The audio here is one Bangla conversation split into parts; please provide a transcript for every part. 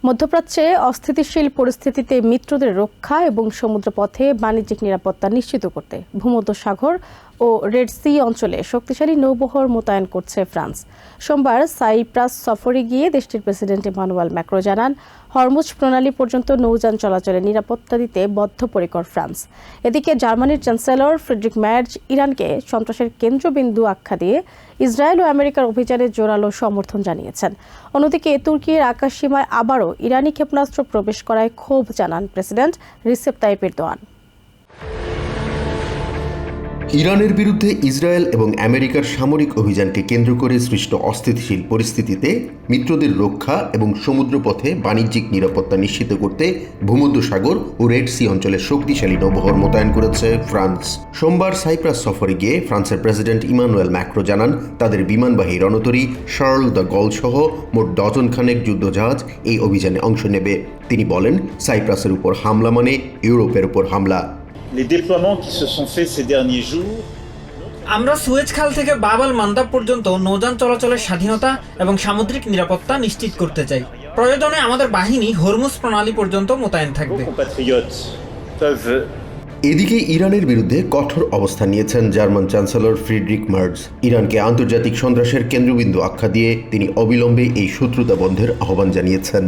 মধ্যপ্রাচ্যে অস্থিতিশীল পরিস্থিতিতে মিত্রদের রক্ষা এবং সমুদ্রপথে বাণিজ্যিক নিরাপত্তা নিশ্চিত করতে ভূমধ্যসাগর ও রেড সি অঞ্চলে শক্তিশালী নৌবহর মোতায়েন করছে ফ্রান্স। সোমবার সাইপ্রাস সফরে গিয়ে দেশটির প্রেসিডেন্ট ইমানুয়েল ম্যাক্রো জানান, হরমুজ প্রণালী পর্যন্ত নৌযান চলাচলের নিরাপত্তা দিতে বদ্ধপরিকর ফ্রান্স। এদিকে জার্মানির চ্যান্সেলর ফ্রিডরিখ ম্যার্জ ইরানকে সন্ত্রাসের কেন্দ্রবিন্দু আখ্যা দিয়ে ইসরায়েল ও আমেরিকার অভিযানে জোরালো সমর্থন জানিয়েছেন। অন্যদিকে তুর্কির আকাশসীমায় আবারও ইরানি ক্ষেপণাস্ত্র প্রবেশ করায় ক্ষোভ জানান প্রেসিডেন্ট রিসেপ তাইয়িপ এরদোয়ান। ইরানের বিরুদ্ধে ইসরায়েল এবং আমেরিকার সামরিক অভিযানকে কেন্দ্র করে সৃষ্ট অস্থিতিশীল পরিস্থিতিতে মিত্রদের রক্ষা এবং সমুদ্রপথে বাণিজ্যিক নিরাপত্তা নিশ্চিত করতে ভূমধ্যসাগর ও রেড সি অঞ্চলে শক্তিশালী নৌবহর মোতায়েন করেছে ফ্রান্স। সোমবার সাইপ্রাস সফরে গিয়ে ফ্রান্সের প্রেসিডেন্ট ইমানুয়েল ম্যাক্রো জানান, তাদের বিমানবাহী রণতরী শার্ল দ্য গল সহ মোট ডজনখানেক যুদ্ধজাহাজ এই অভিযানে অংশ নেবে। তিনি বলেন, সাইপ্রাসের উপর হামলা মানে ইউরোপের উপর হামলা। Les déploiements qui se sont faits ces derniers jours. আমরা সুয়েজ খাল থেকে বাব আল মান্দাব পর্যন্ত নৌযান চলাচলের স্বাধীনতা এবং সামুদ্রিক নিরাপত্তা নিশ্চিত করতে চাই। প্রয়োজনে আমাদের বাহিনী হরমুজ প্রণালী পর্যন্ত মোতায়েন থাকবে। এদিকে ইরানের বিরুদ্ধে কঠোর অবস্থান নিয়েছেন জার্মান চ্যান্সেলর ফ্রিডরিখ মার্জ। ইরানকে আন্তর্জাতিক সন্ত্রাসের কেন্দ্রবিন্দু আখ্যা দিয়ে তিনি অবিলম্বে এই শত্রুতা বন্ধের আহ্বান জানিয়েছেন।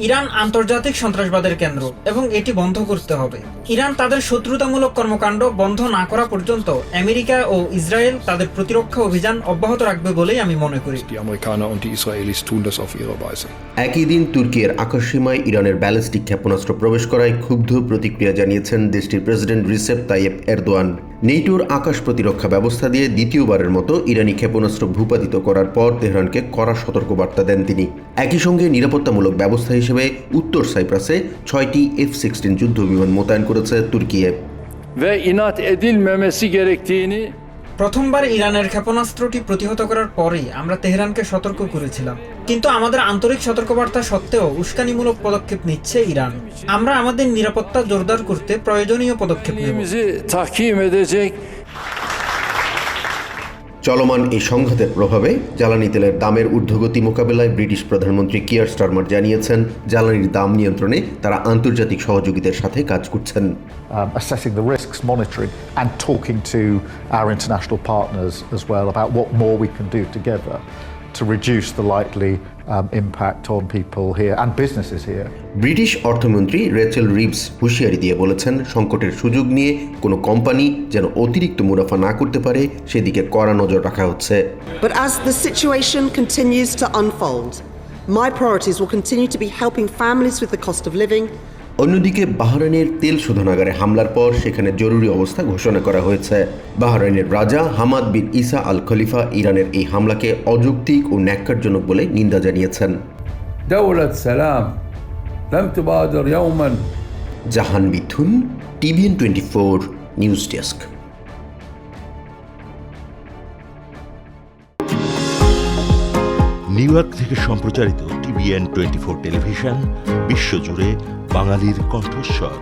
ইরান আন্তর্জাতিক সন্ত্রাসবাদের কেন্দ্র এবং এটি বন্ধ করতে হবে। ইরান তাদের শত্রুতামূলক কর্মকাণ্ড বন্ধ না করা পর্যন্ত আমেরিকা ও ইসরায়েল তাদের প্রতিরক্ষা অভিযান অব্যাহত রাখবে বলেই আমি মনে করি। একই দিন তুর্কির আকাশসীমায় ইরানের ব্যালিস্টিক ক্ষেপণাস্ত্র প্রবেশ করায় ক্ষুব্ধ প্রতিক্রিয়া জানিয়েছেন দেশটির প্রেসিডেন্ট রিসেপ তাইয়িপ এরদোয়ান। নেটোর আকাশ প্রতিরক্ষা ব্যবস্থা দিয়ে দ্বিতীয়বারের মতো ইরানি ক্ষেপণাস্ত্র ভূপাতিত করার পর তেহরানকে কড়া সতর্কবার্তা দেন তিনি। একই সঙ্গে নিরাপত্তামূলক ব্যবস্থা হিসেবে উত্তর সাইপ্রাসে 6টি F-16 যুদ্ধবিমান মোতায়েন করেছে তুর্কি। প্রথমবার ইরানের ক্ষেপণাস্ত্রটি প্রতিহত করার পরেই আমরা তেহরানকে সতর্ক করেছিলাম, কিন্তু আমাদের আন্তরিক সতর্কবার্তা সত্ত্বেও উস্কানিমূলক পদক্ষেপ নিচ্ছে ইরান। আমরা আমাদের নিরাপত্তা জোরদার করতে প্রয়োজনীয় পদক্ষেপ নেব। চলমান এই সংঘাতের প্রভাবে জ্বালানি তেলের দামের ঊর্ধ্বগতি মোকাবেলায় ব্রিটিশ প্রধানমন্ত্রী কিয়ার স্টারমার জানিয়েছেন, জ্বালানির দাম নিয়ন্ত্রণে তারা আন্তর্জাতিক সহযোগীদের সাথে কাজ করছেন। Assessing the risks, monitoring and talking to our international partners as well about what more we can do together to reduce the likely impact on people here and businesses here. British অর্থমন্ত্রী রেচেল রিভস হুঁশিয়ারি দিয়ে বলেছেন, সংকটের সুযোগ নিয়ে কোনো কোম্পানি যেন অতিরিক্ত মুনাফা না করতে পারে সেদিকে কড়া নজর রাখা হচ্ছে। But as the situation continues to unfold, my priorities will continue to be helping families with the cost of living. অন্যদিকে বাহরাইনের তেল শোধনাগারে হামলার পর সেখানে জরুরি অবস্থা ঘোষণা করা হয়েছে। বাহরাইনের রাজা হামাদ বিন ইসা আল খলিফা ইরানের এই হামলাকে অযৌক্তিক ও ন্যাক্কারজনক বলে নিন্দা জানিয়েছেন। জাহান মিথুন, TVN 24 news desk. New York থেকে সম্প্রচারিত TVN 24 টেলিভিশন বিশ্বজুড়ে বাঙালির কণ্ঠস্বর।